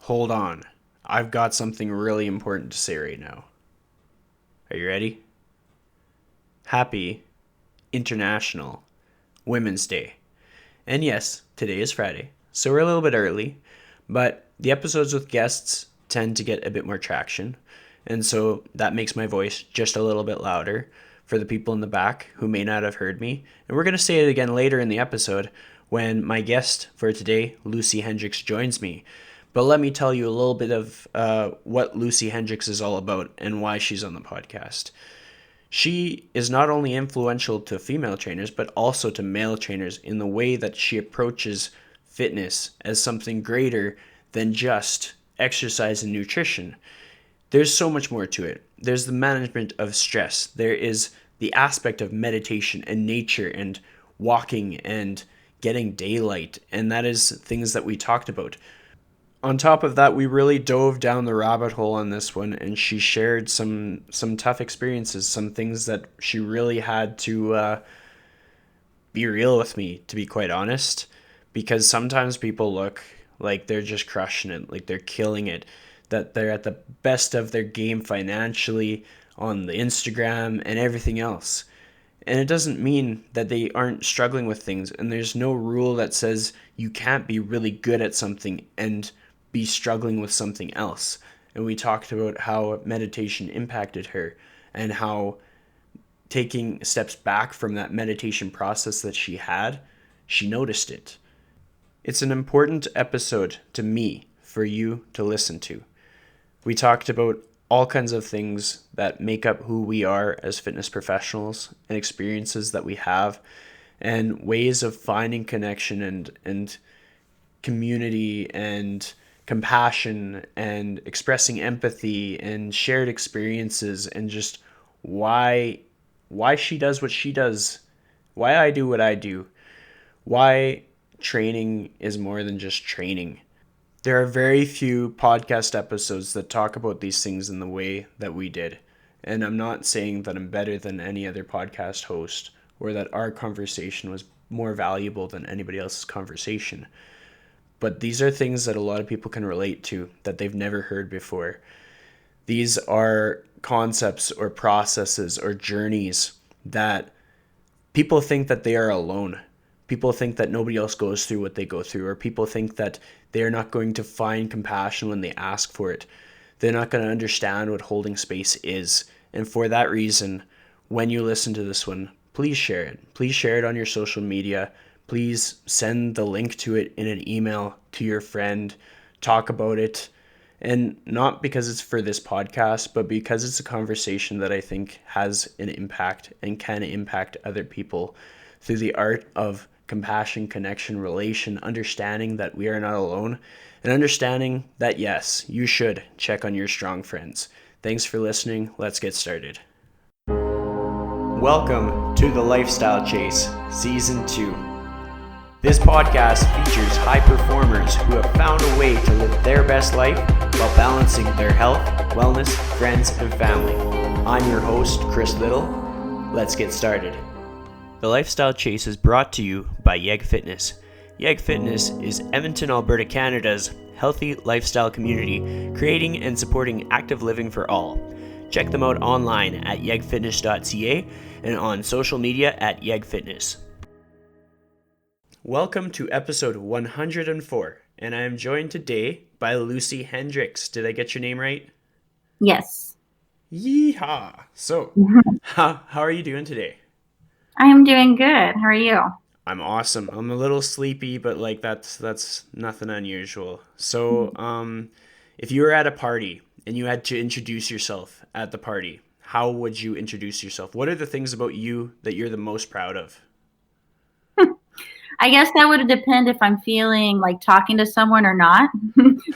Hold on. I've got something really important to say right now. Are you ready? Happy International Women's Day. And yes, today is Friday, so we're a little bit early, but the episodes with guests tend to get a bit more traction, and so that makes my voice just a little bit louder for the people in the back who may not have heard me. And we're going to say it again later in the episode when my guest for today, Lucy Hendricks, joins me. But let me tell you a little bit of what Lucy Hendricks is all about and why she's on the podcast. She is not only influential to female trainers, but also to male trainers in the way that she approaches fitness as something greater than just exercise and nutrition. There's so much more to it. There's the management of stress. There is the aspect of meditation and nature and walking and getting daylight. And that is things that we talked about. On top of that, we really dove down the rabbit hole on this one, and she shared some tough experiences, some things that she really had to be real with me, to be quite honest, because sometimes people look like they're just crushing it, like they're killing it, that they're at the best of their game financially on the Instagram and everything else. And it doesn't mean that they aren't struggling with things, and there's no rule that says you can't be really good at something and be struggling with something else. And we talked about how meditation impacted her and how taking steps back from that meditation process that she had, she noticed it. It's an important episode to me for you to listen to. We talked about all kinds of things that make up who we are as fitness professionals and experiences that we have and ways of finding connection and community and compassion and expressing empathy and shared experiences and just why she does what she does, why I do what I do, why training is more than just training. There are very few podcast episodes that talk about these things in the way that we did. And I'm not saying that I'm better than any other podcast host or that our conversation was more valuable than anybody else's conversation. But these are things that a lot of people can relate to that they've never heard before. These are concepts or processes or journeys that people think that they are alone. People think that nobody else goes through what they go through, or people think that they're not going to find compassion when they ask for it. They're not going to understand what holding space is. And for that reason, when you listen to this one, please share it. Please share it on your social media. Please send the link to it in an email to your friend. Talk about it. And not because it's for this podcast, but because it's a conversation that I think has an impact and can impact other people through the art of compassion, connection, relation, understanding that we are not alone, and understanding that, yes, you should check on your strong friends. Thanks for listening. Let's get started. Welcome to the Lifestyle Chase, Season 2. This podcast features high performers who have found a way to live their best life while balancing their health, wellness, friends, and family. I'm your host, Chris Little. Let's get started. The Lifestyle Chase is brought to you by Yeg Fitness. Yeg Fitness is Edmonton, Alberta, Canada's healthy lifestyle community, creating and supporting active living for all. Check them out online at yegfitness.ca and on social media at Yeg Fitness. Welcome to episode 104, and I am joined today by Lucy Hendricks. Did I get your name right? Yes. Yeehaw! So, how are you doing today? I am doing good. How are you? I'm awesome. I'm a little sleepy, but like that's nothing unusual. So, if you were at a party and you had to introduce yourself at the party, how would you introduce yourself? What are the things about you that you're the most proud of? I guess that would depend if I'm feeling like talking to someone or not.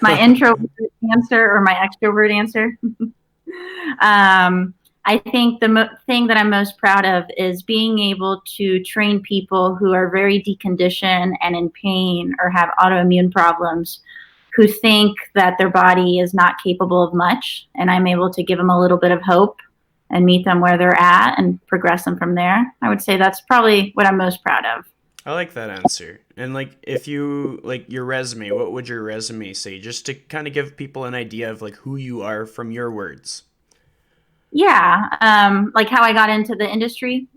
My introvert answer or my extrovert answer. I think the thing that I'm most proud of is being able to train people who are very deconditioned and in pain or have autoimmune problems, who think that their body is not capable of much, and I'm able to give them a little bit of hope and meet them where they're at and progress them from there. I would say that's probably what I'm most proud of. I like that answer. And like if you like your resume, what would your resume say just to kind of give people an idea of like who you are from your words? Yeah, like how I got into the industry.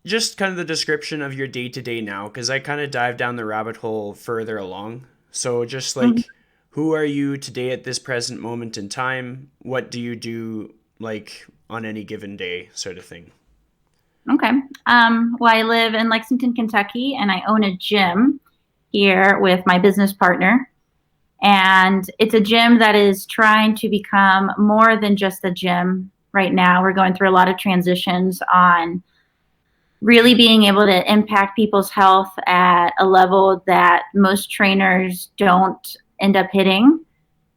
Just kind of the description of your day to day now, because I kind of dive down the rabbit hole further along. So just Mhm. like, who are you today at this present moment in time? What do you do like on any given day, sort of thing? Okay. Well, I live in Lexington, Kentucky, and I own a gym here with my business partner. And it's a gym that is trying to become more than just a gym right now. We're going through a lot of transitions on really being able to impact people's health at a level that most trainers don't end up hitting.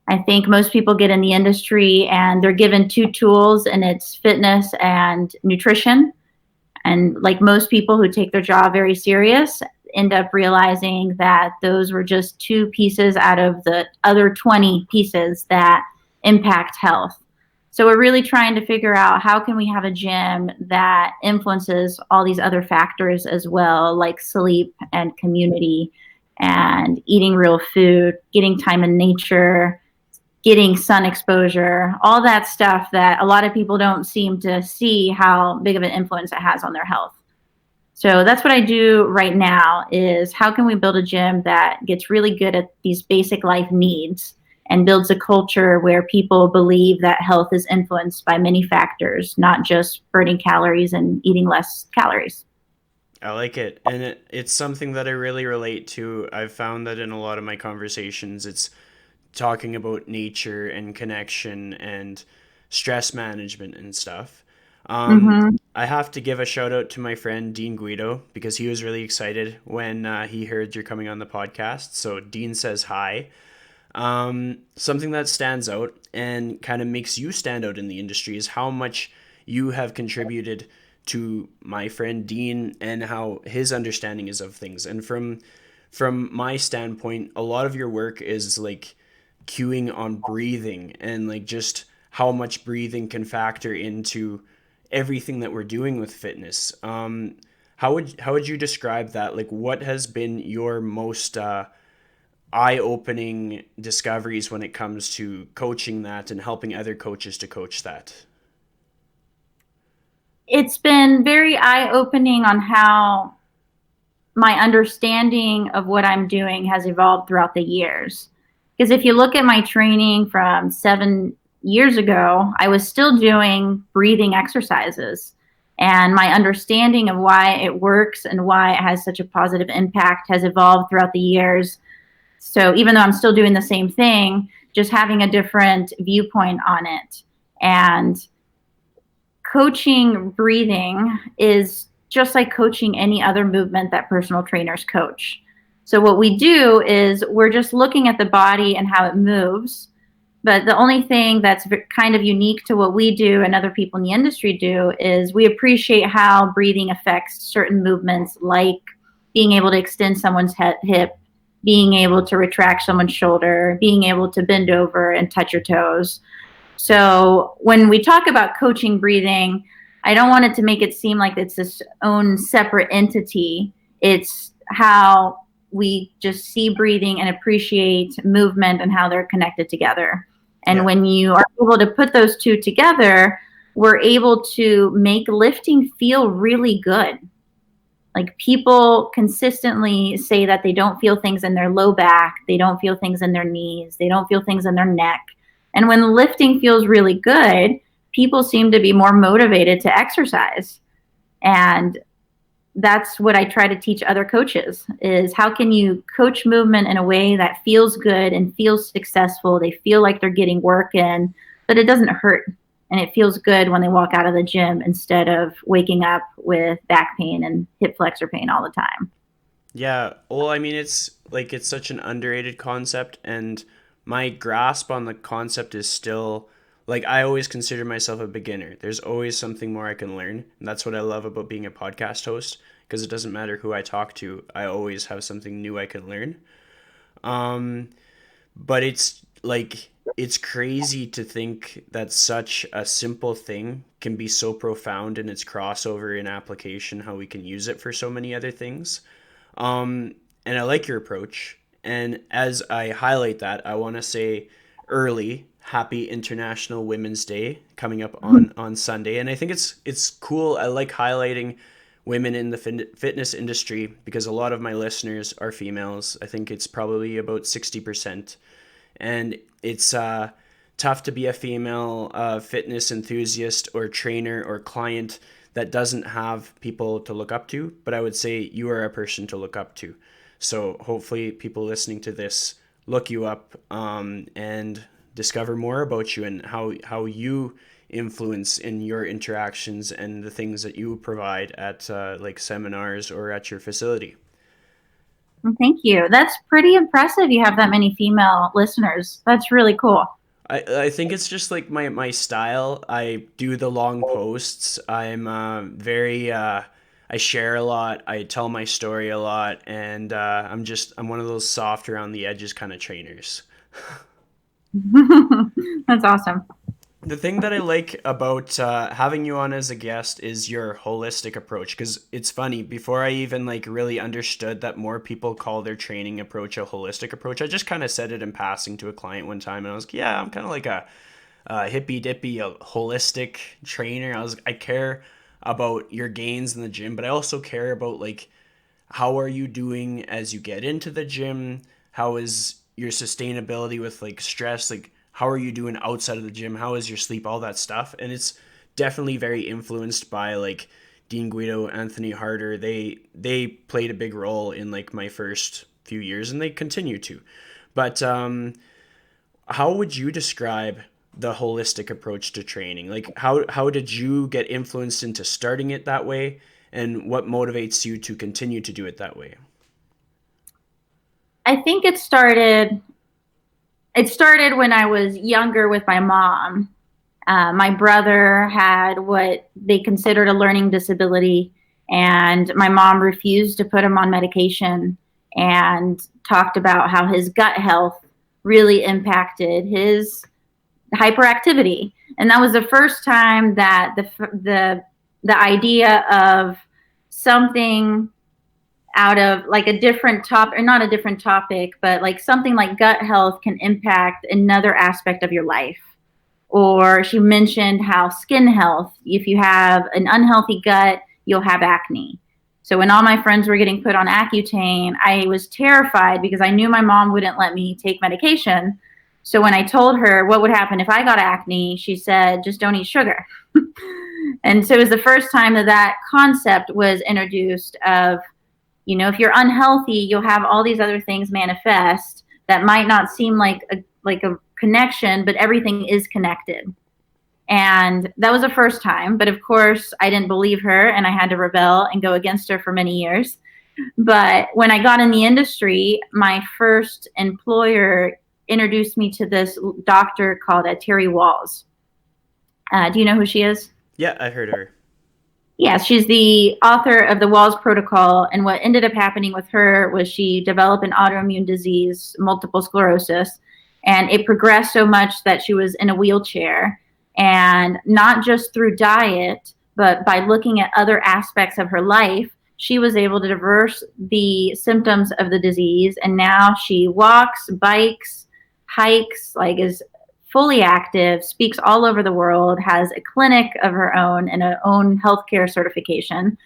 I think most people get in the industry and they're given two tools, and it's fitness and nutrition. And like most people who take their job very serious, end up realizing that those were just two pieces out of the other 20 pieces that impact health. So we're really trying to figure out how can we have a gym that influences all these other factors as well, like sleep and community and eating real food, getting time in nature, getting sun exposure, all that stuff that a lot of people don't seem to see how big of an influence it has on their health. So that's what I do right now is how can we build a gym that gets really good at these basic life needs and builds a culture where people believe that health is influenced by many factors, not just burning calories and eating less calories. I like it. And it's something that I really relate to. I've found that in a lot of my conversations, it's talking about nature and connection and stress management and stuff. Mm-hmm. I have to give a shout out to my friend Dean Guido because he was really excited when he heard you're coming on the podcast. So Dean says hi. Something that stands out and kind of makes you stand out in the industry is how much you have contributed to my friend Dean and how his understanding is of things. And from my standpoint, a lot of your work is like cueing on breathing and like just how much breathing can factor into everything that we're doing with fitness. How would you describe that? Like, what has been your most eye-opening discoveries when it comes to coaching that and helping other coaches to coach that? It's been very eye opening on how my understanding of what I'm doing has evolved throughout the years. Because if you look at my training from 7 years ago, I was still doing breathing exercises. And my understanding of why it works and why it has such a positive impact has evolved throughout the years. So even though I'm still doing the same thing, just having a different viewpoint on it. And coaching breathing is just like coaching any other movement that personal trainers coach. So what we do is we're just looking at the body and how it moves. But the only thing that's kind of unique to what we do and other people in the industry do is we appreciate how breathing affects certain movements, like being able to extend someone's hip, being able to retract someone's shoulder, being able to bend over and touch your toes. So when we talk about coaching breathing, I don't want it to make it seem like it's its own separate entity. It's how we just see breathing and appreciate movement and how they're connected together. And Yeah. when you are able to put those two together, we're able to make lifting feel really good. Like people consistently say that they don't feel things in their low back, they don't feel things in their knees, they don't feel things in their neck. And when lifting feels really good, people seem to be more motivated to exercise. And that's what I try to teach other coaches is how can you coach movement in a way that feels good and feels successful. They feel like they're getting work in, but it doesn't hurt. And it feels good when they walk out of the gym instead of waking up with back pain and hip flexor pain all the time. Yeah, well, I mean, it's like it's such an underrated concept, and my grasp on the concept is still like I always consider myself a beginner. There's always something more I can learn, and that's what I love about being a podcast host because it doesn't matter who I talk to, I always have something new I can learn. Um, but it's like it's crazy to think that such a simple thing can be so profound in its crossover in application, how we can use it for so many other things. And I like your approach. And as I highlight that, I want to say early happy International Women's Day coming up on Sunday. And I think it's cool. I like highlighting women in the fitness industry because a lot of my listeners are females. I think it's probably about 60%. And it's tough to be a female fitness enthusiast or trainer or client that doesn't have people to look up to. But I would say you are a person to look up to. So hopefully, people listening to this look you up and discover more about you and how you influence in your interactions and the things that you provide at like seminars or at your facility. Well, thank you. That's pretty impressive. You have that many female listeners. That's really cool. I think it's just like my style. I do the long posts. I'm very I share a lot. I tell my story a lot, and I'm one of those soft around the edges kind of trainers. That's awesome. The thing that I like about having you on as a guest is your holistic approach. Because it's funny, before I even like really understood that more people call their training approach a holistic approach, I just kind of said it in passing to a client one time, and I was like, "Yeah, I'm kind of like a hippy dippy, a holistic trainer." I care about your gains in the gym, but I also care about like how are you doing as you get into the gym? How is your sustainability with like stress? Like how are you doing outside of the gym? How is your sleep? All that stuff. And it's definitely very influenced by like Dean Guido, Anthony Harder. They played a big role in like my first few years and they continue to. But how would you describe the holistic approach to training? Like how did you get influenced into starting it that way? And what motivates you to continue to do it that way? I think it started when I was younger with my mom. My brother had what they considered a learning disability, and my mom refused to put him on medication and talked about how his gut health really impacted his hyperactivity. And that was the first time that the idea of something out of like a different topic, or not a different topic, but like something like gut health can impact another aspect of your life. Or she mentioned how skin health, if you have an unhealthy gut, you'll have acne. So when all my friends were getting put on Accutane, I was terrified because I knew my mom wouldn't let me take medication. So when I told her what would happen if I got acne, she said, just don't eat sugar. And so it was the first time that concept was introduced of, if you're unhealthy, you'll have all these other things manifest that might not seem like a connection, but everything is connected. And that was the first time. But of course, I didn't believe her and I had to rebel and go against her for many years. But when I got in the industry, my first employer introduced me to this doctor called Terry Walls. Do you know who she is? Yeah, I heard her. Yeah, she's the author of the Walls Protocol. And what ended up happening with her was she developed an autoimmune disease, multiple sclerosis, and it progressed so much that she was in a wheelchair. And not just through diet, but by looking at other aspects of her life, she was able to reverse the symptoms of the disease. And now she walks, bikes, hikes, like is fully active, speaks all over the world, has a clinic of her own and her own healthcare certification.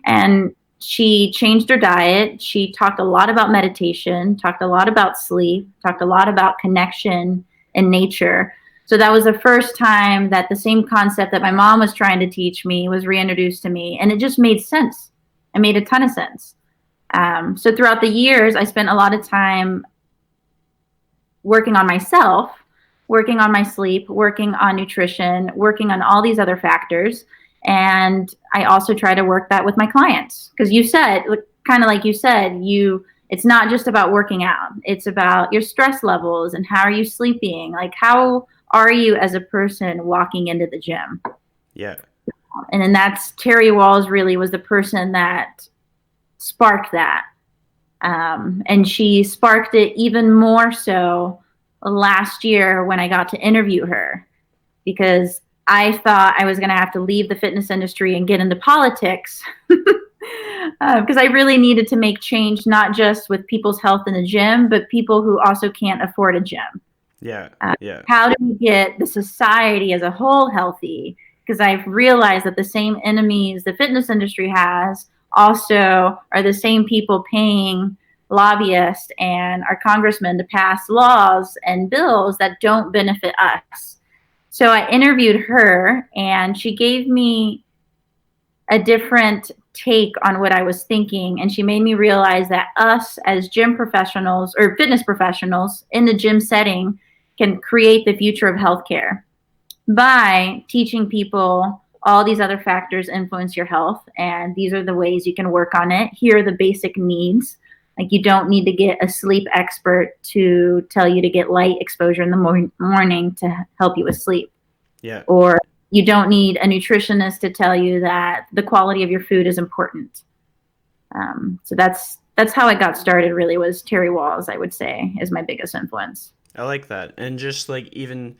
And she changed her diet. She talked a lot about meditation, talked a lot about sleep, talked a lot about connection and nature. So that was the first time that the same concept that my mom was trying to teach me was reintroduced to me. And it just made sense. It made a ton of sense. So throughout the years, I spent a lot of time working on myself, working on my sleep, working on nutrition, working on all these other factors. And I also try to work that with my clients. Because you said, kind of like you said, it's not just about working out. It's about your stress levels and how are you sleeping? Like, how are you as a person walking into the gym? Yeah. And then that's Terry Walls really was the person that sparked that. And she sparked it even more so last year when I got to interview her, because I thought I was going to have to leave the fitness industry and get into politics. Because I really needed to make change, not just with people's health in the gym, but people who also can't afford a gym. Yeah. Yeah. How do we get the society as a whole healthy? Because I've realized that the same enemies the fitness industry has also are the same people paying lobbyists and our congressmen to pass laws and bills that don't benefit us. So I interviewed her, and she gave me a different take on what I was thinking. And she made me realize that us as gym professionals or fitness professionals in the gym setting can create the future of healthcare by teaching people all these other factors influence your health. And these are the ways you can work on it. Here are the basic needs. Like, you don't need to get a sleep expert to tell you to get light exposure in the morning to help you with sleep. Yeah. Or you don't need a nutritionist to tell you that the quality of your food is important. So that's how I got started, really, was Terry Walls, I would say, is my biggest influence. I like that. And just like even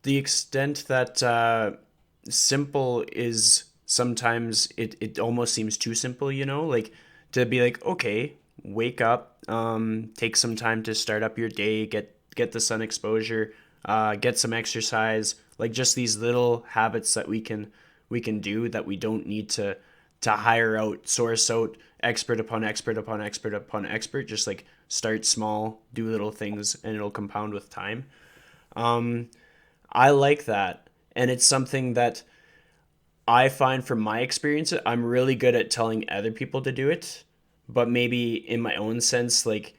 the extent that simple is sometimes it almost seems too simple, you know, like to be like, okay, wake up, take some time to start up your day, get the sun exposure, get some exercise, like just these little habits that we can do that we don't need to hire out, source out expert upon expert upon expert upon expert. Just like start small, do little things, and it'll compound with time. Um, I like that. And it's something that I find from my experience, I'm really good at telling other people to do it, but maybe in my own sense, like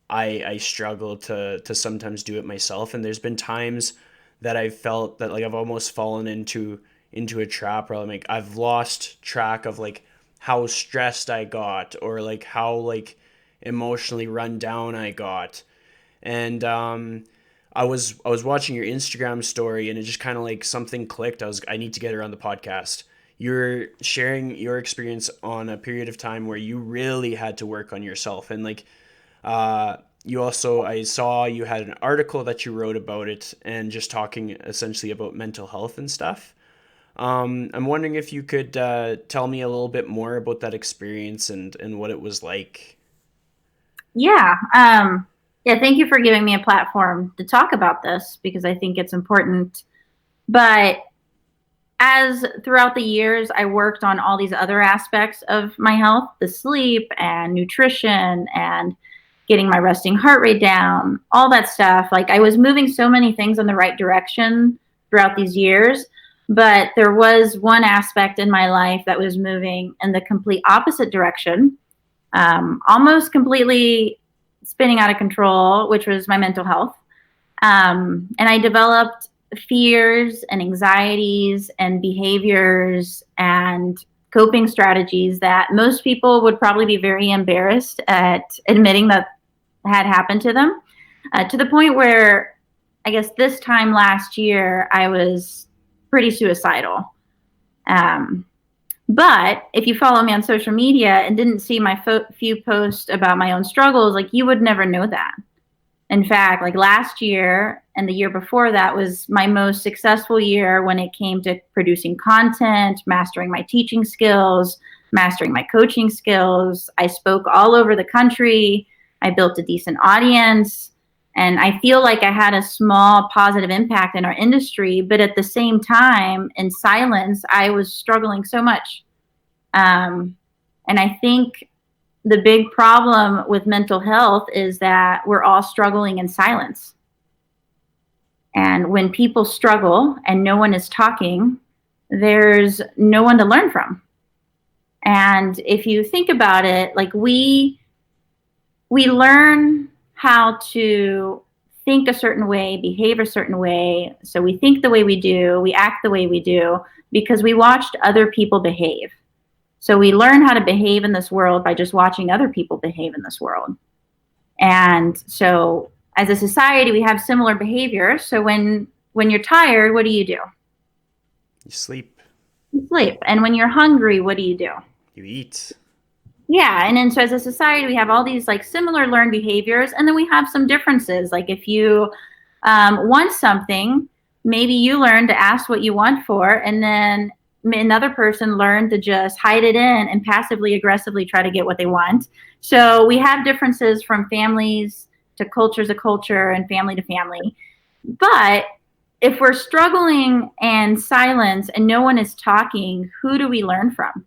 I struggle to sometimes do it myself. And there's been times that I've felt that like I've almost fallen into a trap where I'm like I've lost track of like how stressed I got, or like how like emotionally run down I got. And I was watching your Instagram story, and it just kind of like something clicked. I need to get her on the podcast. You're sharing your experience on a period of time where you really had to work on yourself, and like you also, I saw you had an article that you wrote about it, and just talking essentially about mental health and stuff. I'm wondering if you could tell me a little bit more about that experience and what it was like. Yeah. Yeah. Thank you for giving me a platform to talk about this, because I think it's important. But as throughout the years, I worked on all these other aspects of my health, the sleep and nutrition and getting my resting heart rate down, all that stuff. Like, I was moving so many things in the right direction throughout these years. But there was one aspect in my life that was moving in the complete opposite direction, almost completely spinning out of control, which was my mental health. And I developed fears and anxieties and behaviors and coping strategies that most people would probably be very embarrassed at admitting that had happened to them, to the point where I guess this time last year I was pretty suicidal. Um, but if you follow me on social media and didn't see my few posts about my own struggles, like, you would never know that. In fact, like, last year and the year before that was my most successful year when it came to producing content, mastering my teaching skills, mastering my coaching skills. I spoke all over the country. I built a decent audience. And I feel like I had a small positive impact in our industry. But at the same time, in silence, I was struggling so much. And I think the big problem with mental health is that we're all struggling in silence. And when people struggle and no one is talking, there's no one to learn from. And if you think about it, like, we learn how to think a certain way, behave a certain way. So we think the way we do, we act the way we do, because we watched other people behave. So we learn how to behave in this world by just watching other people behave in this world. And so as a society, we have similar behavior. So when you're tired, what do? You sleep. You sleep. And when you're hungry, what do? You eat. Yeah. And then so as a society, we have all these like similar learned behaviors, and then we have some differences. Like, if you want something, maybe you learn to ask what you want for, and then another person learned to just hide it in and passively aggressively try to get what they want. So we have differences from families to culture and family to family. But if we're struggling in silence and no one is talking, who do we learn from?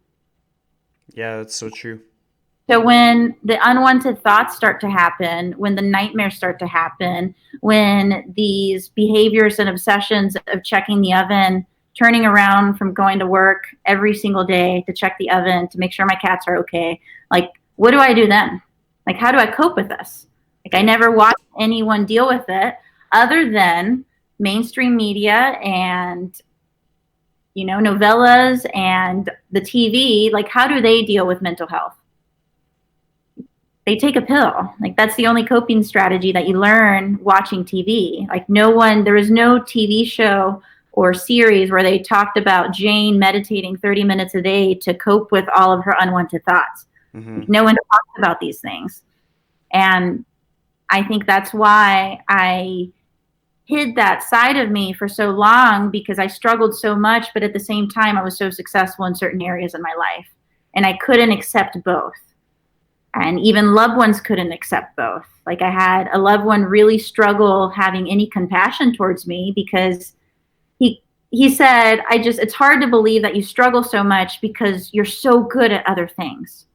Yeah, that's so true. So when the unwanted thoughts start to happen, when the nightmares start to happen, when these behaviors and obsessions of checking the oven, turning around from going to work every single day to check the oven to make sure my cats are okay, like, what do I do then? Like, how do I cope with this? Like, I never watched anyone deal with it other than mainstream media and, you know, novellas and the TV. Like, how do they deal with mental health? They take a pill. Like, that's the only coping strategy that you learn watching TV. Like, there was no TV show or series where they talked about Jane meditating 30 minutes a day to cope with all of her unwanted thoughts. Mm-hmm. No one talks about these things. And I think that's why I hid that side of me for so long, because I struggled so much, but at the same time, I was so successful in certain areas in my life. And I couldn't accept both. And even loved ones couldn't accept both. Like, I had a loved one really struggle having any compassion towards me because he said, it's hard to believe that you struggle so much because you're so good at other things.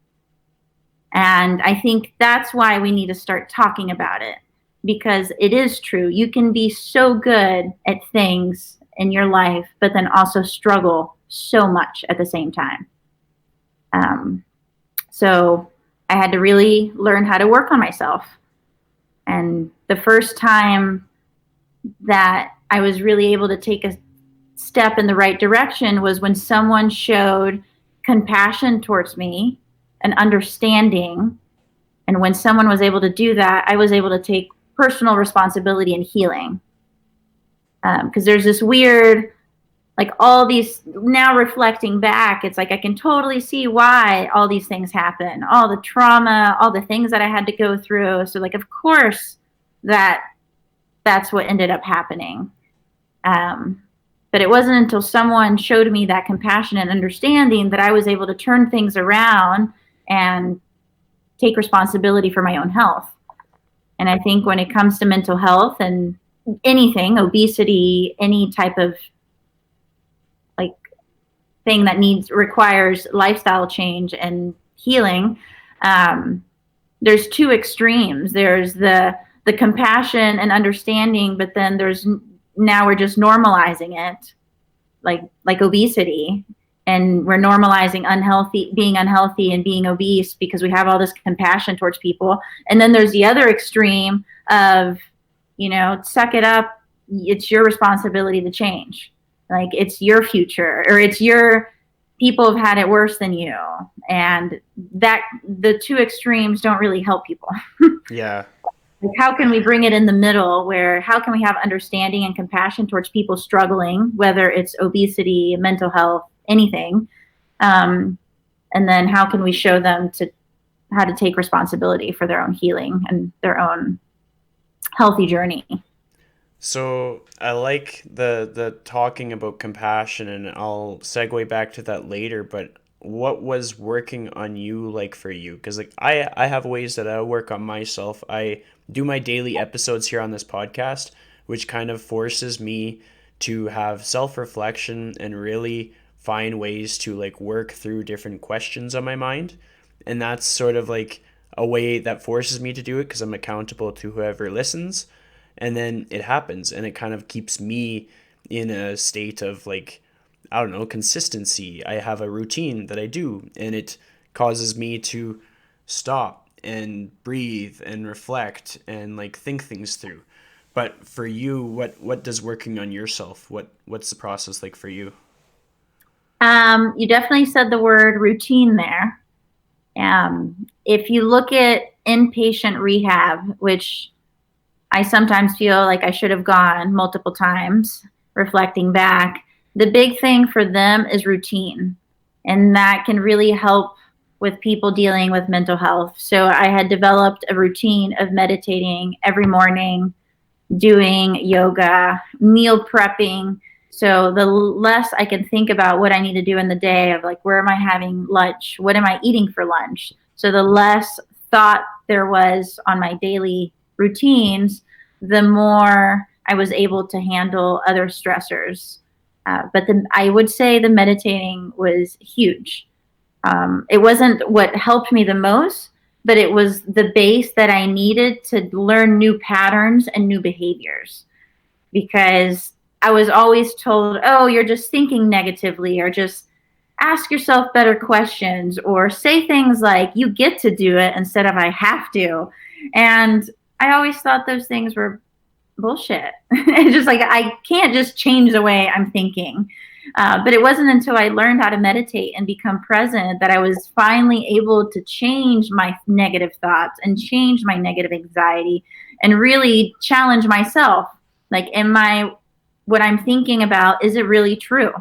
And I think that's why we need to start talking about it, because it is true. You can be so good at things in your life, but then also struggle so much at the same time. So I had to really learn how to work on myself. And the first time that I was really able to take a step in the right direction was when someone showed compassion towards me and understanding. And when someone was able to do that, I was able to take personal responsibility in healing. Because there's this weird, like, all these, now reflecting back, it's like I can totally see why all these things happen, all the trauma, all the things that I had to go through. So, like, of course that's what ended up happening. But it wasn't until someone showed me that compassion and understanding that I was able to turn things around and take responsibility for my own health. And I think when it comes to mental health and anything, obesity, any type of like thing that requires lifestyle change and healing, there's two extremes. There's the compassion and understanding, but then now we're just normalizing it, like obesity, and we're normalizing being unhealthy and being obese because we have all this compassion towards people. And then there's the other extreme of, suck it up. It's your responsibility to change. Like, it's your future, or it's your people have had it worse than you. And that the two extremes don't really help people. Yeah. Like, how can we bring it in the middle, where how can we have understanding and compassion towards people struggling, whether it's obesity, mental health, anything, and then how can we show them how to take responsibility for their own healing and their own healthy journey. So I like the talking about compassion, and I'll segue back to that later, but what was working on you, like, for you? Because, like, I have ways that I work on myself. I do my daily episodes here on this podcast, which kind of forces me to have self-reflection and really find ways to, like, work through different questions on my mind. And that's sort of like a way that forces me to do it because I'm accountable to whoever listens. And then it happens, and it kind of keeps me in a state of, like, I don't know, consistency. I have a routine that I do, and it causes me to stop and breathe and reflect and, like, think things through. But for you, what does working on yourself, what's the process like for you? You definitely said the word routine there. If you look at inpatient rehab, which I sometimes feel like I should have gone multiple times, reflecting back, the big thing for them is routine. And that can really help with people dealing with mental health. So I had developed a routine of meditating every morning, doing yoga, meal prepping. So the less I can think about what I need to do in the day of like, where am I having lunch? What am I eating for lunch? So the less thought there was on my daily routines, the more I was able to handle other stressors. But then I would say the meditating was huge. It wasn't what helped me the most, but it was the base that I needed to learn new patterns and new behaviors, because I was always told, oh, you're just thinking negatively, or just ask yourself better questions, or say things like, you get to do it instead of I have to. And I always thought those things were bullshit. It's just like, I can't just change the way I'm thinking. But it wasn't until I learned how to meditate and become present that I was finally able to change my negative thoughts and change my negative anxiety and really challenge myself. Like, what I'm thinking about, is it really true?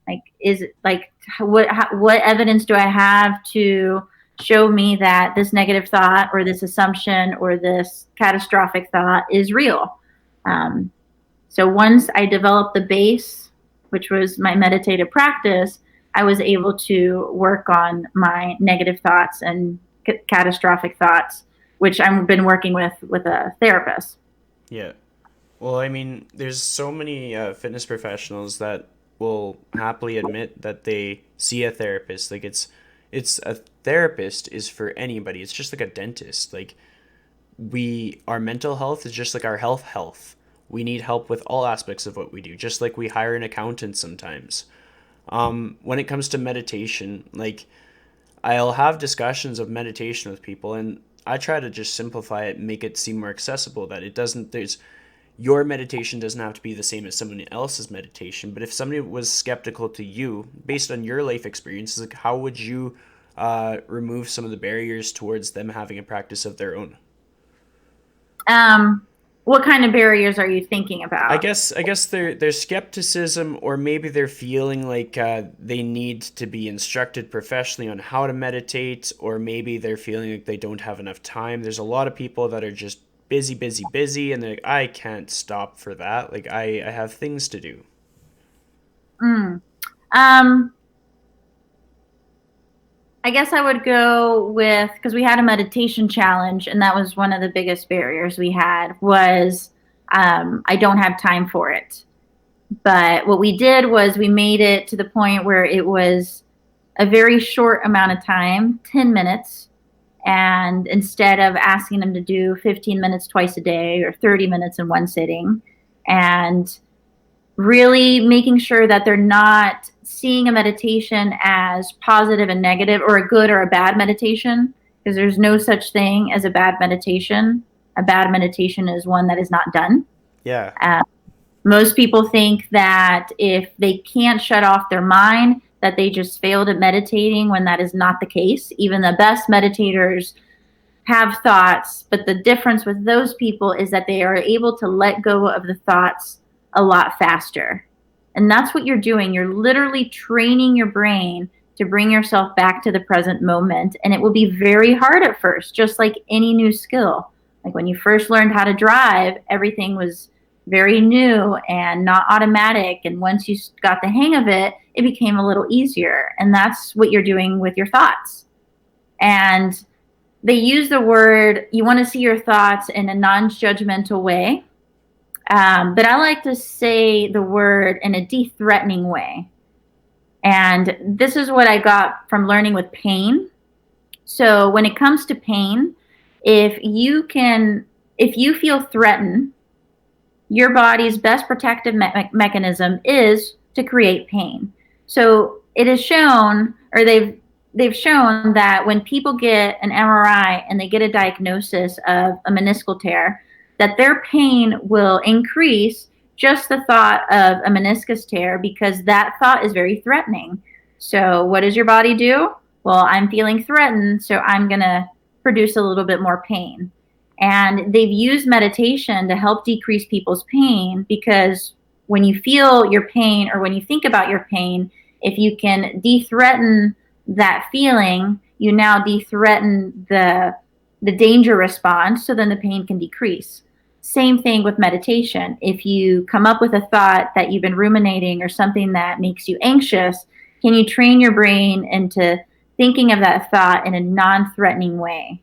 Like, is it like, what evidence do I have to show me that this negative thought or this assumption or this catastrophic thought is real? So once I developed the base, which was my meditative practice, I was able to work on my negative thoughts and catastrophic thoughts, which I've been working with a therapist. Yeah. Well, I mean, there's so many fitness professionals that will happily admit that they see a therapist. Like it's a therapist is for anybody. It's just like a dentist. Like our mental health is just like our health. We need help with all aspects of what we do, just like we hire an accountant sometimes. When it comes to meditation, like I'll have discussions of meditation with people, and I try to just simplify it and make it seem more accessible, that it doesn't, there's, your meditation doesn't have to be the same as someone else's meditation. But if somebody was skeptical to you based on your life experiences, like how would you remove some of the barriers towards them having a practice of their own? Um, what kind of barriers are you thinking I about? guess I guess their skepticism, or maybe they're feeling like they need to be instructed professionally on how to meditate, or maybe they're feeling like they don't have enough time. There's a lot of people that are just busy, busy, busy, and they're like, I can't stop for that. Like I have things to do. Mm. Um, I guess I would go with, because we had a meditation challenge, and that was one of the biggest barriers we had was, I don't have time for it. But what we did was we made it to the point where it was a very short amount of time, 10 minutes. And instead of asking them to do 15 minutes twice a day or 30 minutes in one sitting, and really making sure that they're not seeing a meditation as positive and negative, or a good or a bad meditation, because there's no such thing as a bad meditation. A bad meditation is one that is not done. Yeah. Uh, Most people think that if they can't shut off their mind, that they just failed at meditating, when that is not the case. Even the best meditators have thoughts, but the difference with those people is that they are able to let go of the thoughts a lot faster. And that's what you're doing. You're literally training your brain to bring yourself back to the present moment. And it will be very hard at first, just like any new skill. Like when you first learned how to drive, everything was very new and not automatic. And once you got the hang of it, it became a little easier. And that's what you're doing with your thoughts. And they use the word, you want to see your thoughts in a non-judgmental way. But I like to say the word in a de-threatening way. And this is what I got from learning with pain. So when it comes to pain, if you feel threatened, your body's best protective mechanism is to create pain. So it is shown, or they've shown that when people get an MRI and they get a diagnosis of a meniscal tear, that their pain will increase, just the thought of a meniscus tear, because that thought is very threatening. So what does your body do? Well, I'm feeling threatened, so I'm going to produce a little bit more pain. And they've used meditation to help decrease people's pain, because when you feel your pain, or when you think about your pain, if you can de-threaten that feeling, you now de-threaten the danger response, so then the pain can decrease. Same thing with meditation. If you come up with a thought that you've been ruminating or something that makes you anxious, can you train your brain into thinking of that thought in a non-threatening way?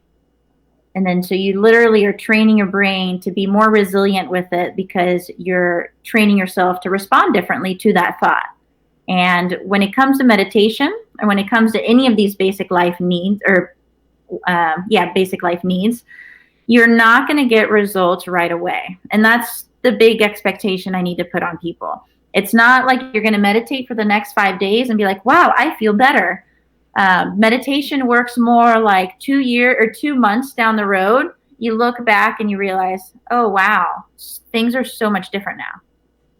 And then so you literally are training your brain to be more resilient with it because you're training yourself to respond differently to that thought. And when it comes to meditation, or when it comes to any of these basic life needs, or basic life needs, you're not going to get results right away. And that's the big expectation I need to put on people. It's not like you're going to meditate for the next 5 days and be like, wow, I feel better. Meditation works more like 2 years or 2 months down the road. You look back and you realize, oh, wow, things are so much different now.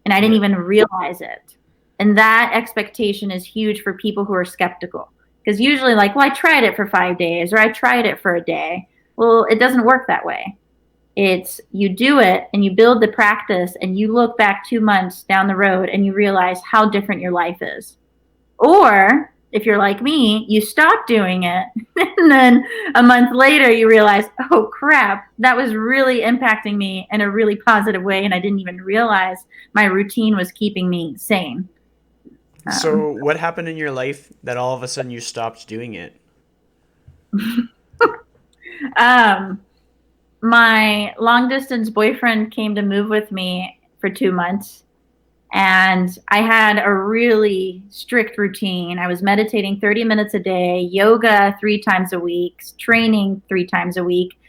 And I didn't Yeah. even realize it. And that expectation is huge for people who are skeptical. Because usually, like, well, I tried it for 5 days or I tried it for a day. Well, it doesn't work that way. It's you do it and you build the practice and you look back 2 months down the road and you realize how different your life is. Or if you're like me, you stop doing it. And then a month later, you realize, oh crap, that was really impacting me in a really positive way. And I didn't even realize my routine was keeping me sane. So, what happened in your life that all of a sudden you stopped doing it? Um, my long distance boyfriend came to move with me for 2 months. And I had a really strict routine. I was meditating 30 minutes a day, yoga 3 times a week, training 3 times a week.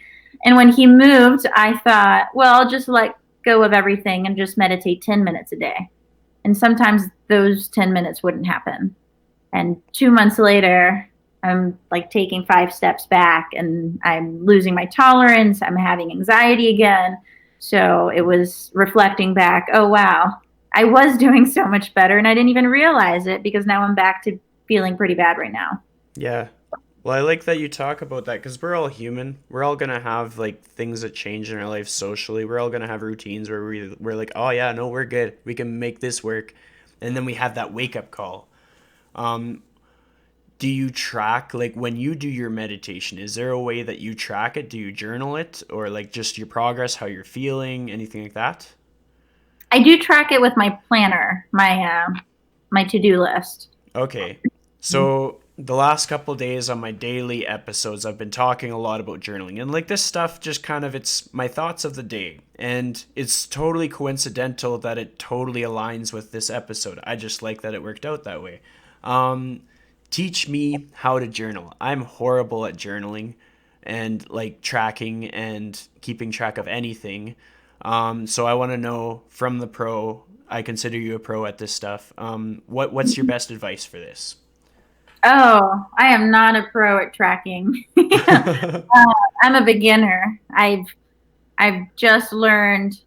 And when he moved, I thought, well, I'll just let go of everything and just meditate 10 minutes a day. And sometimes those 10 minutes wouldn't happen. And 2 months later, I'm like taking 5 steps back and I'm losing my tolerance. I'm having anxiety again. So it was reflecting back, oh, wow, I was doing so much better and I didn't even realize it because now I'm back to feeling pretty bad right now. Yeah. Well, I like that you talk about that because we're all human. We're all gonna have like things that change in our life socially. We're all gonna have routines where we're like, oh yeah, no, we're good. We can make this work, and then we have that wake up call. Um, do you track like when you do your meditation? Is there a way that you track it? Do you journal it, or like just your progress, how you're feeling, anything like that? I do track it with my planner, my to-do list. Okay. So the last couple days on my daily episodes, I've been talking a lot about journaling. And like this stuff just kind of it's my thoughts of the day. And it's totally coincidental that it totally aligns with this episode. I just like that it worked out that way. Um, Teach me how to journal. I'm horrible at journaling and like tracking and keeping track of anything. So I want to know from the pro. I consider you a pro at this stuff. What's your best advice for this? Oh, I am not a pro at tracking. I'm a beginner. I've just learned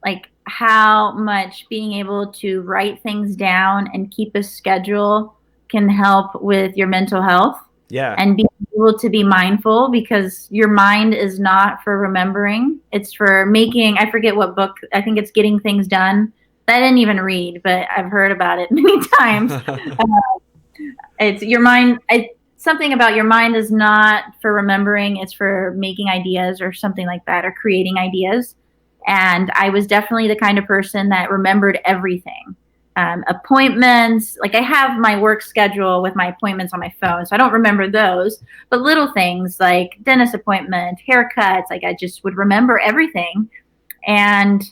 like how much being able to write things down and keep a schedule can help with your mental health Yeah. and being able to be mindful because your mind is not for remembering. It's for making, I forget what book, I think it's Getting Things Done. I didn't even read, but I've heard about it many times. It's your mind. Something about your mind is not for remembering. It's for making ideas or something like that, or creating ideas. And I was definitely the kind of person that remembered everything. Appointments, like I have my work schedule with my appointments on my phone, so I don't remember those. But little things like dentist appointment, haircuts, like I just would remember everything. And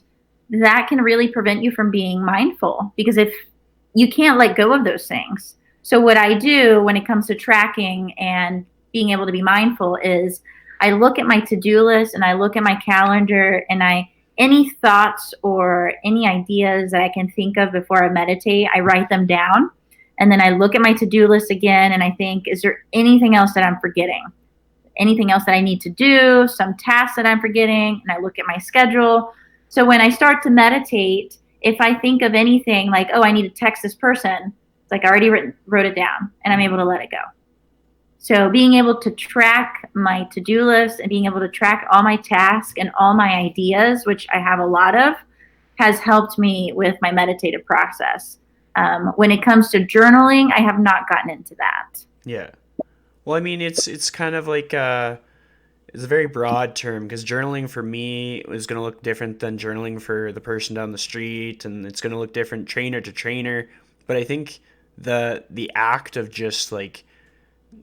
that can really prevent you from being mindful because if you can't let go of those things. So what I do when it comes to tracking and being able to be mindful is I look at my to-do list and I look at my calendar and I any thoughts or any ideas that I can think of before I meditate, I write them down. And then I look at my to-do list again and I think, is there anything else that I'm forgetting? Anything else that I need to do, some tasks that I'm forgetting, and I look at my schedule. So when I start to meditate, if I think of anything like, oh, I need to text this person, it's like I already wrote it down and I'm able to let it go. So being able to track my to-do list and being able to track all my tasks and all my ideas, which I have a lot of, has helped me with my meditative process. When it comes to journaling, I have not gotten into that. Yeah. Well, I mean, it's kind of like It's a very broad term because journaling for me is going to look different than journaling for the person down the street, and it's going to look different trainer to trainer. But I think the act of just like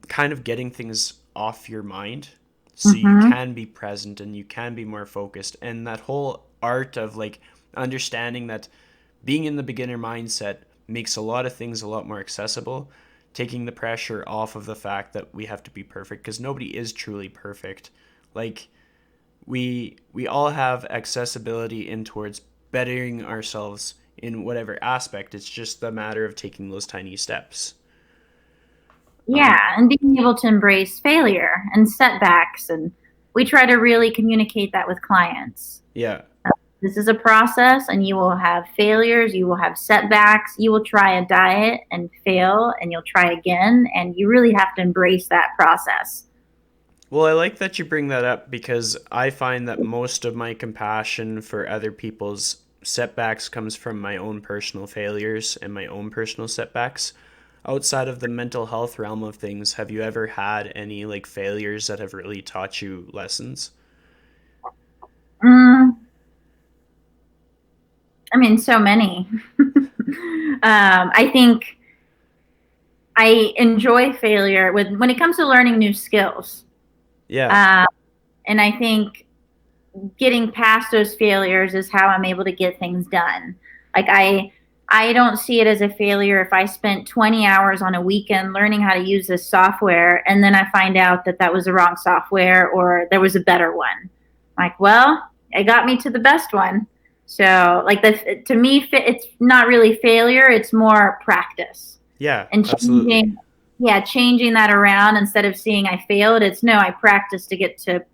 kind of getting things off your mind so you Mm-hmm. can be present and you can be more focused, and that whole art of like understanding that being in the beginner mindset makes a lot of things a lot more accessible, taking the pressure off of the fact that we have to be perfect because nobody is truly perfect. Like we all have accessibility in towards bettering ourselves in whatever aspect. It's just the matter of taking those tiny steps. Yeah, and being able to embrace failure and setbacks, and we try to really communicate that with clients. Yeah. This is a process, and you will have failures, you will have setbacks, you will try a diet and fail, and you'll try again, and you really have to embrace that process. Well, I like that you bring that up because I find that most of my compassion for other people's setbacks comes from my own personal failures and my own personal setbacks. Outside of the mental health realm of things, have you ever had any like failures that have really taught you lessons? Mm, I mean, so many. I think I enjoy failure when it comes to learning new skills. Yeah. Uh, and I think getting past those failures is how I'm able to get things done. Like I don't see it as a failure if I spent 20 hours on a weekend learning how to use this software and then I find out that that was the wrong software or there was a better one. Like, well, it got me to the best one. So, like to me it's not really failure, it's more practice. Yeah, And absolutely. changing that around instead of seeing I failed, it's no, I practiced to get to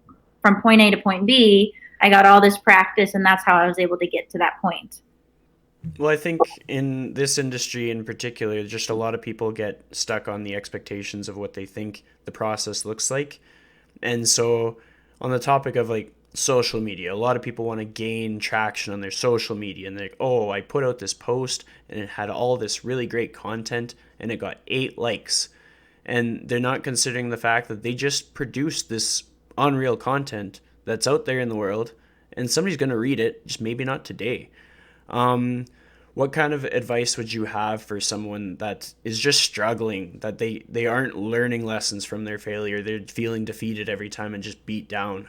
from point A to point B. I got all this practice, and that's how I was able to get to that point. Well, I think in this industry in particular, just a lot of people get stuck on the expectations of what they think the process looks like. And so, on the topic of like social media, a lot of people want to gain traction on their social media. And they're like, oh, I put out this post and it had all this really great content and it got 8 likes. And they're not considering the fact that they just produced this unreal content that's out there in the world and somebody's going to read it, just maybe not today. Um, what kind of advice would you have for someone that is just struggling, that they aren't learning lessons from their failure, they're feeling defeated every time and just beat down?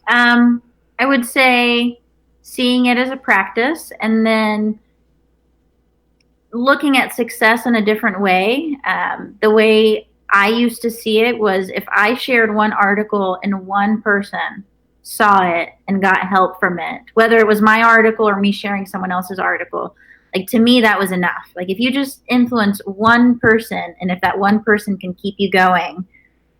Um, I would say seeing it as a practice and then looking at success in a different way. The way I used to see it was if I shared one article and one person saw it and got help from it, whether it was my article or me sharing someone else's article, like to me, that was enough. Like if you just influence one person and if that one person can keep you going,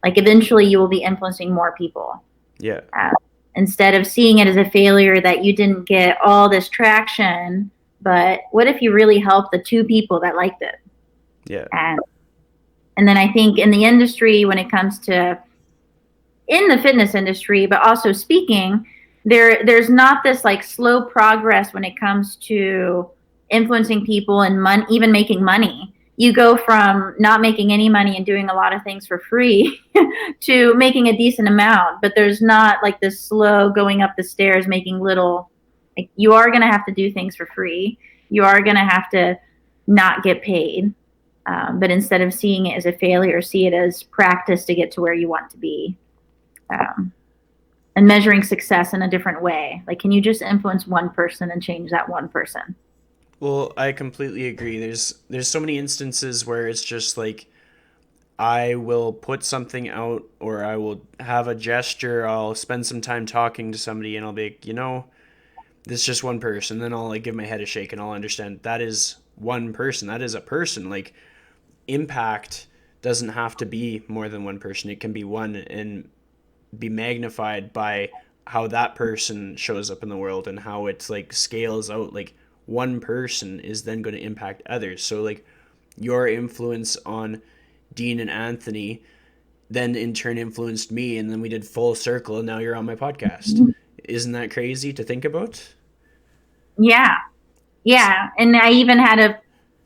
like eventually you will be influencing more people. Yeah. Uh, Instead of seeing it as a failure that you didn't get all this traction, but what if you really helped the two people that liked it? Yeah. And and then I think in the industry, when it comes to in the fitness industry, but also speaking, there's not this like slow progress when it comes to influencing people and even making money. You go from not making any money and doing a lot of things for free to making a decent amount, but there's not like this slow going up the stairs making little, like you are going to have to do things for free. You are going to have to not get paid. But instead of seeing it as a failure, see it as practice to get to where you want to be. Um, and measuring success in a different way. Like, can you just influence one person and change that one person? Well, I completely agree. There's so many instances where it's just like I will put something out or I will have a gesture, I'll spend some time talking to somebody and I'll be like, this is just one person. Then I'll like give my head a shake and I'll understand that is one person. That is a person. Like impact doesn't have to be more than one person. It can be one and be magnified by how that person shows up in the world and how it's like scales out. Like one person is then going to impact others. So like your influence on Dean and Anthony then in turn influenced me, and then we did full circle and now you're on my podcast. Isn't that crazy to think about? Yeah. Yeah. And I even had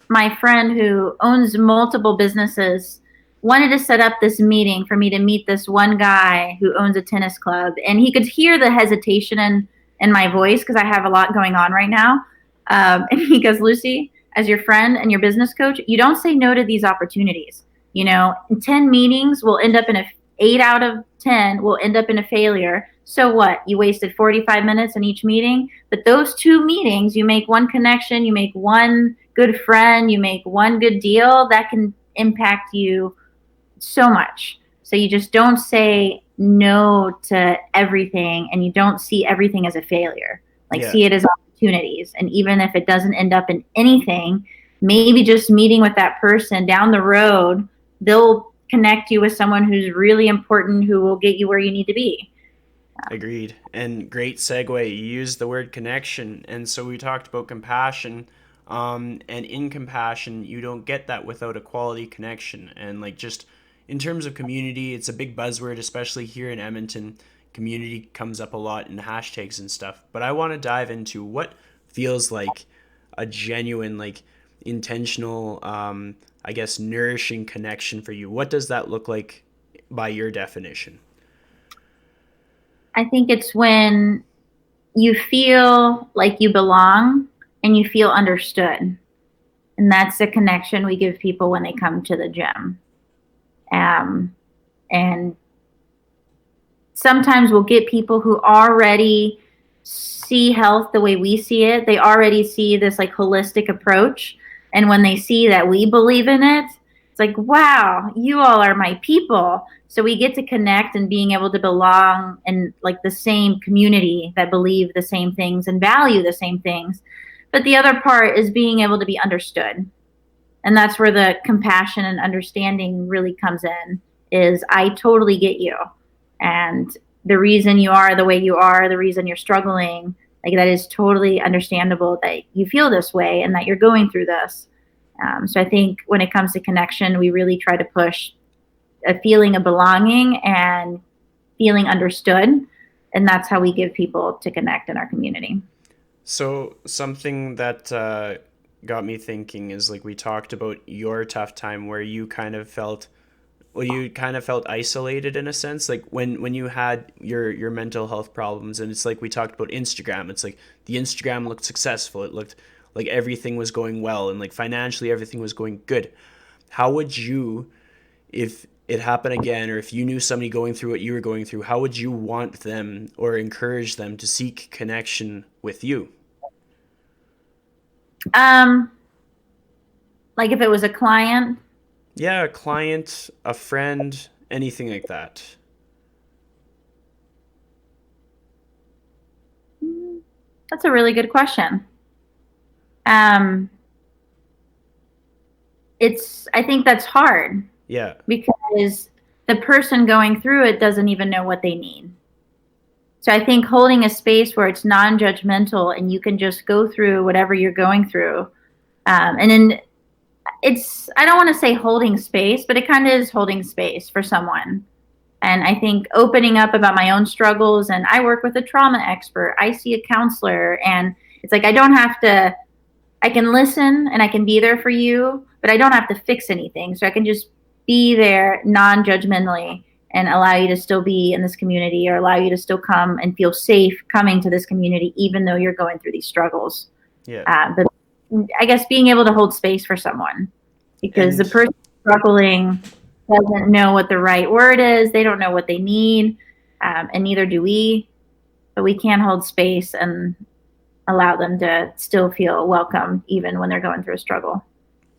my friend who owns multiple businesses wanted to set up this meeting for me to meet this one guy who owns a tennis club, and he could hear the hesitation in my voice because I have a lot going on right now. And he goes, Lucy, as your friend and your business coach, you don't say no to these opportunities. You know, 10 meetings will end up in a 8 out of 10 will end up in a failure. So what? You wasted 45 minutes in each meeting, but those 2 meetings, you make one connection, you make one good friend, you make one good deal that can impact you so much. So you just don't say no to everything, and you don't see everything as a failure. Like, Yeah, see it as opportunities. And even if it doesn't end up in anything, maybe just meeting with that person down the road, they'll connect you with someone who's really important, who will get you where you need to be. agreed. And great segue. You used the word connection. And so we talked about compassion. And in compassion, you don't get that without a quality connection. And like just in terms of community, it's a big buzzword, especially here in Edmonton. Community comes up a lot in hashtags and stuff. But I want to dive into what feels like a genuine, like intentional, I guess, nourishing connection for you. What does that look like by your definition? I think it's when you feel like you belong and you feel understood. And that's the connection we give people when they come to the gym. Um, and sometimes we'll get people who already see health the way we see it. They already see this like holistic approach. And when they see that we believe in it, it's like, wow, you all are my people. So we get to connect and being able to belong in like the same community that believe the same things and value the same things. But the other part is being able to be understood. And that's where the compassion and understanding really comes in, is I totally get you. And the reason you are the way you are, the reason you're struggling, like that is totally understandable that you feel this way and that you're going through this. So I think when it comes to connection, we really try to push a feeling of belonging and feeling understood. And that's how we give people to connect in our community. So something that got me thinking is like we talked about your tough time where you kind of felt, well, you kind of felt isolated in a sense, like when you had your mental health problems. And it's like we talked about Instagram. It's like the Instagram looked successful. It looked like everything was going well, and like financially everything was going good. How would you, if it happened again, or if you knew somebody going through what you were going through, how would you want them or encourage them to seek connection with you? Um, like if it was a client, Yeah, a client, a friend, anything like that. that's a really good question. Um, I think that's hard Yeah. because the person going through it doesn't even know what they need. So I think holding a space where it's non-judgmental and you can just go through whatever you're going through. And then I don't want to say holding space, but it kind of is holding space for someone. And I think opening up about my own struggles, and I work with a trauma expert, I see a counselor, and it's like I can listen and I can be there for you, but I don't have to fix anything. So I can just be there non-judgmentally and allow you to still be in this community, or allow you to still come and feel safe coming to this community, even though you're going through these struggles. Yeah. But I guess being able to hold space for someone, because the And person struggling doesn't know what the right word is. They don't know what they need, and neither do we. But we can hold space and allow them to still feel welcome even when they're going through a struggle.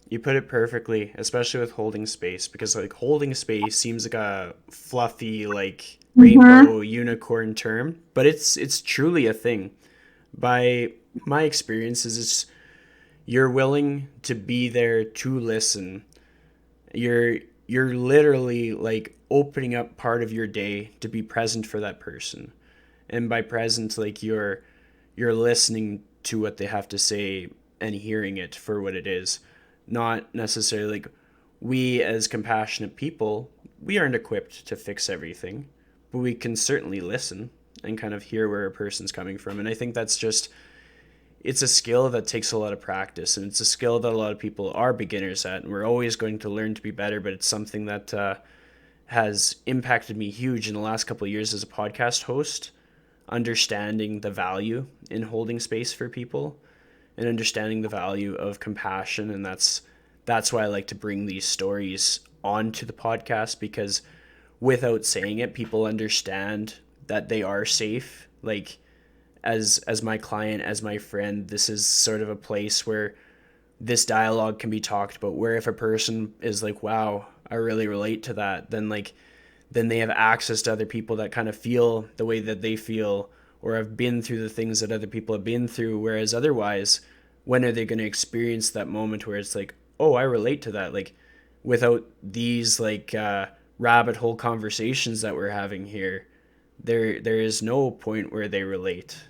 you put it perfectly, especially with holding space, because like holding space seems like a fluffy, like Mm-hmm. rainbow unicorn term, but it's truly a thing. By my experiences, it's you're willing to be there to listen. You're you're literally like opening up part of your day to be present for that person. And by present, like you're listening to what they have to say and hearing it for what it is, not necessarily like we as compassionate people, we aren't equipped to fix everything, but we can certainly listen and kind of hear where a person's coming from. And I think that's just it's a skill that takes a lot of practice, and it's a skill that a lot of people are beginners at, and we're always going to learn to be better. But it's something that has impacted me huge in the last couple of years as a podcast host, understanding the value in holding space for people and understanding the value of compassion. And that's why I like to bring these stories onto the podcast, because without saying it, people understand that they are safe. Like, as my client, as my friend, this is sort of a place where this dialogue can be talked about, where if a person is like, wow, I really relate to that, then they have access to other people that kind of feel the way that they feel, or have been through the things that other people have been through. Whereas otherwise, when are they going to experience that moment where it's like, oh, I relate to that? Like, without these rabbit hole conversations that we're having here, there is no point where they relate.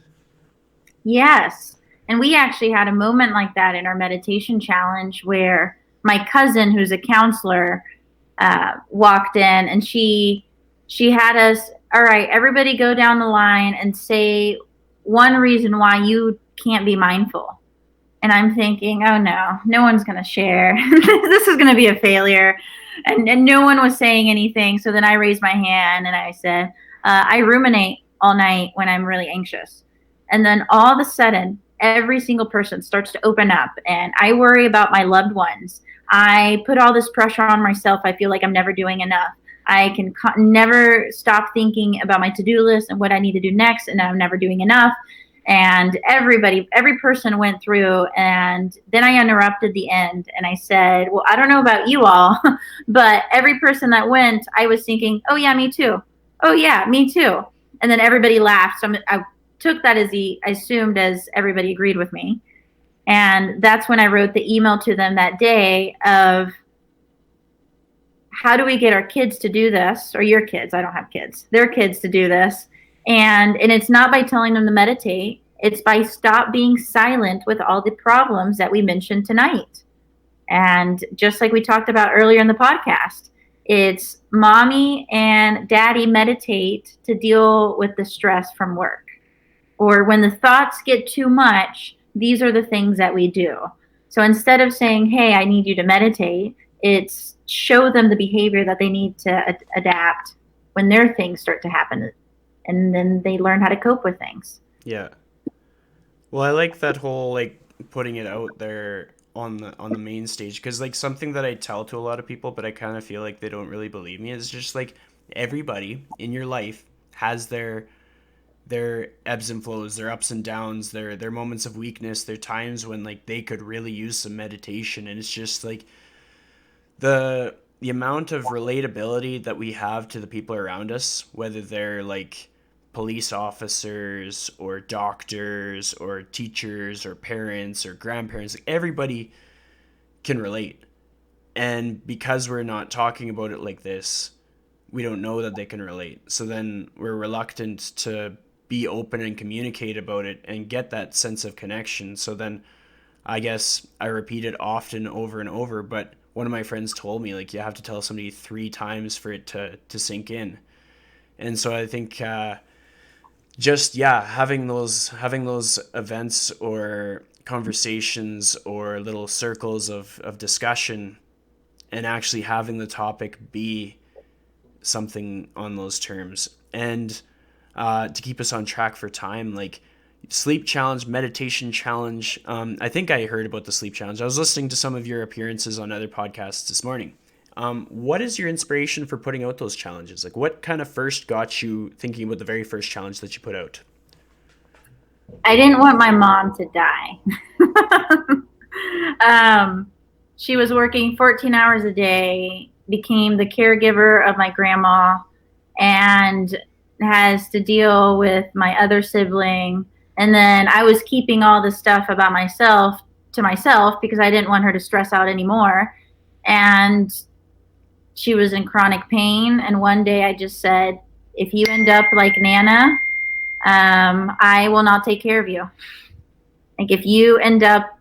Yes. And we actually had a moment like that in our meditation challenge where my cousin, who's a counselor, walked in, and she had us, all right, everybody go down the line and say one reason why you can't be mindful. And I'm thinking, oh no, no one's going to share. This is going to be a failure. And no one was saying anything. So then I raised my hand and I said, I ruminate all night when I'm really anxious. And then all of a sudden, every single person starts to open up, and I worry about my loved ones. I put all this pressure on myself. I feel like I'm never doing enough. I can never stop thinking about my to-do list and what I need to do next, and I'm never doing enough. And every person went through, and then I interrupted the end and I said, well, I don't know about you all, but every person that went, I was thinking, oh yeah, me too. Oh yeah, me too. And then everybody laughed. So I took that as I assumed as everybody agreed with me. And that's when I wrote the email to them that day of, how do we get our kids to do this, or your kids, I don't have kids, their kids to do this. And it's not by telling them to meditate. It's by stop being silent with all the problems that we mentioned tonight. And just like we talked about earlier in the podcast, it's mommy and daddy meditate to deal with the stress from work. Or when the thoughts get too much, these are the things that we do. So instead of saying, hey, I need you to meditate, it's show them the behavior that they need to adapt when their things start to happen. And then they learn how to cope with things. Yeah. Well, I like that whole like putting it out there on the main stage, because like something that I tell to a lot of people, but I kind of feel like they don't really believe me, is just like everybody in your life has their ebbs and flows, their ups and downs, their moments of weakness, their times when like they could really use some meditation. And it's just like the amount of relatability that we have to the people around us, whether they're like police officers or doctors or teachers or parents or grandparents, like everybody can relate. And because we're not talking about it like this, we don't know that they can relate. So then we're reluctant to be open and communicate about it and get that sense of connection. So then I guess I repeat it often over and over, but one of my friends told me, like, you have to tell somebody 3 times for it to sink in. And so I think just, yeah, having those events or conversations or little circles of discussion, and actually having the topic be something on those terms. And to keep us on track for time, like sleep challenge, meditation challenge. I think I heard about the sleep challenge. I was listening to some of your appearances on other podcasts this morning. What is your inspiration for putting out those challenges? Like, what kind of first got you thinking about the very first challenge that you put out? I didn't want my mom to die. She was working 14 hours a day, became the caregiver of my grandma, and has to deal with my other sibling. And then I was keeping all this stuff about myself to myself because I didn't want her to stress out anymore. And she was in chronic pain. And one day I just said, if you end up like Nana, I will not take care of you. Like, if you end up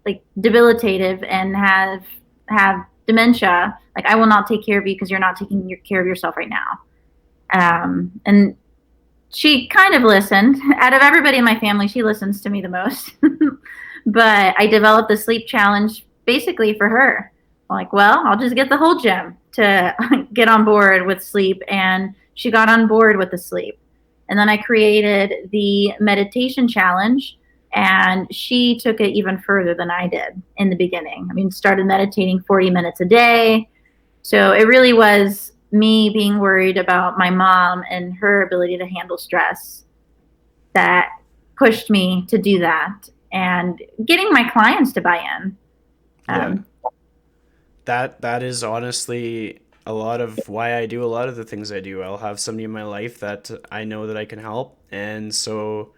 like debilitated and have dementia, like, I will not take care of you because you're not taking care of yourself right now. And She kind of listened. Out of everybody in my family, she listens to me the most. But I developed the sleep challenge basically for her. Like, well, I'll just get the whole gym to get on board with sleep. And she got on board with the sleep. And then I created the meditation challenge, and she took it even further than I did in the beginning. I mean, started meditating 40 minutes a day. So it really was me being worried about my mom and her ability to handle stress that pushed me to do that, and getting my clients to buy in. Yeah. Um, That is honestly a lot of why I do a lot of the things I do. I'll have somebody in my life that I know that I can help, and so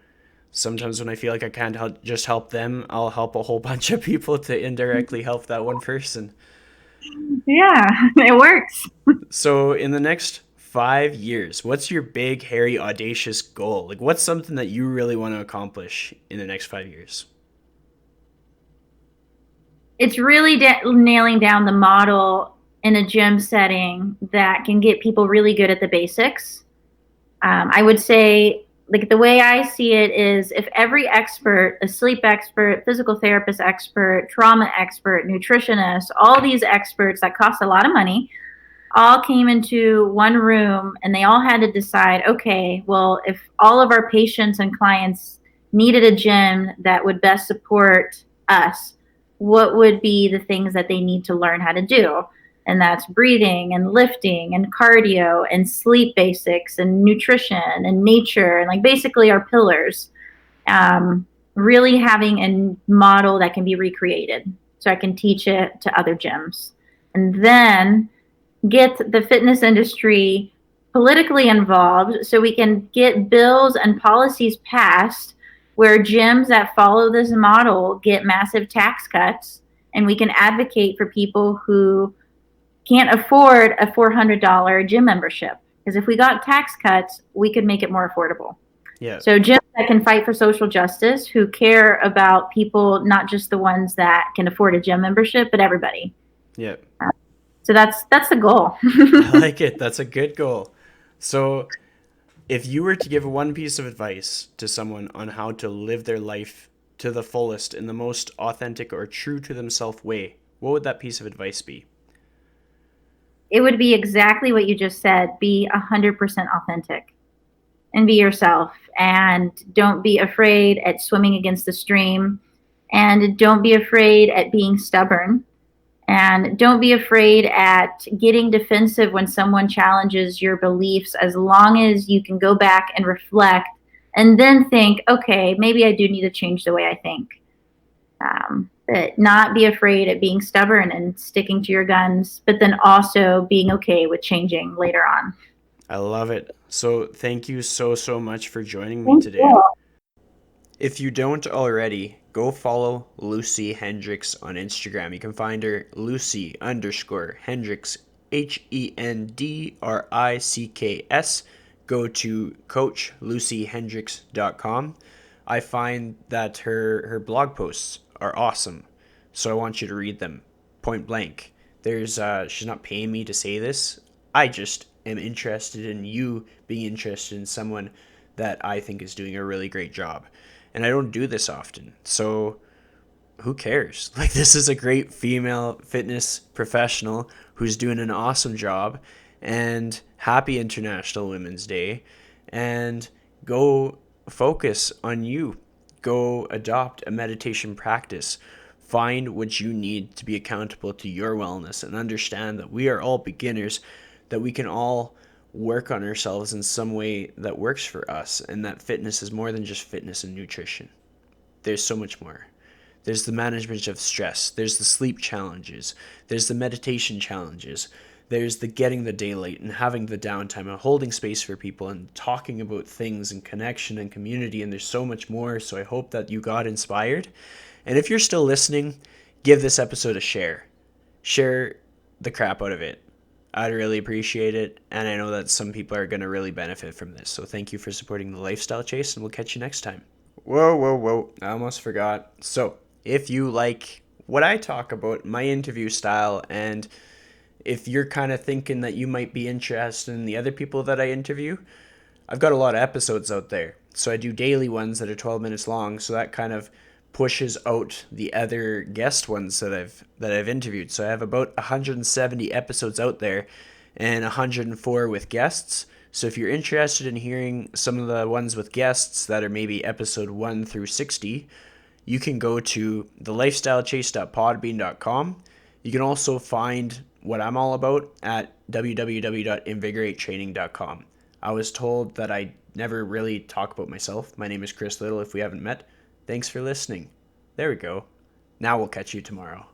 sometimes when I feel like I can't just help them, I'll help a whole bunch of people to indirectly help that one person. yeah, it works. So in the next 5 years, what's your big, hairy, audacious goal? Like, what's something that you really want to accomplish in the next 5 years? It's really nailing down the model in a gym setting that can get people really good at the basics. I would say, like, the way I see it is if every expert, a sleep expert, physical therapist expert, trauma expert, nutritionist, all these experts that cost a lot of money, all came into one room and they all had to decide, okay, well, if all of our patients and clients needed a gym that would best support us, what would be the things that they need to learn how to do? And that's breathing and lifting and cardio and sleep basics and nutrition and nature and, like, basically our pillars. Really having a model that can be recreated so I can teach it to other gyms. And then get the fitness industry politically involved so we can get bills and policies passed where gyms that follow this model get massive tax cuts, and we can advocate for people who can't afford a $400 gym membership. Because if we got tax cuts, we could make it more affordable. Yeah, So gyms that can fight for social justice, who care about people, not just the ones that can afford a gym membership, but everybody. yeah. So that's the goal. I like it. That's a good goal. So, if you were to give one piece of advice to someone on how to live their life to the fullest in the most authentic or true to themselves way, what would that piece of advice be? It would be exactly what you just said. Be 100% authentic and be yourself, and don't be afraid at swimming against the stream, and don't be afraid at being stubborn, and don't be afraid at getting defensive when someone challenges your beliefs, as long as you can go back and reflect and then think, okay, maybe I do need to change the way I think. But not be afraid at being stubborn and sticking to your guns, but then also being okay with changing later on. I love it. So, thank you so much for joining me Thank today. you. If you don't already, go follow Lucy Hendricks on Instagram. You can find her Lucy underscore Hendricks, HENDRICKS. Go to coachlucyhendricks.com. I find that her blog posts are awesome, so I want you to read them point blank. There's she's not paying me to say this. I just am interested in you being interested in someone that I think is doing a really great job. And I don't do this often. So who cares? Like, this is a great female fitness professional who's doing an awesome job. And happy International Women's Day. And go focus on you. Go adopt a meditation practice. Find what you need to be accountable to your wellness, and understand that we are all beginners, that we can all work on ourselves in some way that works for us, and that fitness is more than just fitness and nutrition. There's so much more. There's the management of stress, there's the sleep challenges, there's the meditation challenges, there's the getting the daylight and having the downtime and holding space for people and talking about things and connection and community, and there's so much more. So I hope that you got inspired. And if you're still listening, give this episode a share. Share the crap out of it. I'd really appreciate it, and I know that some people are going to really benefit from this. So thank you for supporting the Lifestyle Chase, and we'll catch you next time. Whoa. I almost forgot. So, if you like what I talk about, my interview style, and if you're kind of thinking that you might be interested in the other people that I interview, I've got a lot of episodes out there. So I do daily ones that are 12 minutes long, so that kind of pushes out the other guest ones that I've interviewed. So I have about 170 episodes out there and 104 with guests. So if you're interested in hearing some of the ones with guests that are maybe episode 1 through 60, you can go to thelifestylechase.podbean.com. You can also find what I'm all about at www.invigoratetraining.com. I was told that I never really talk about myself. My name is Chris Little if we haven't met. Thanks for listening. There we go. Now we'll catch you tomorrow.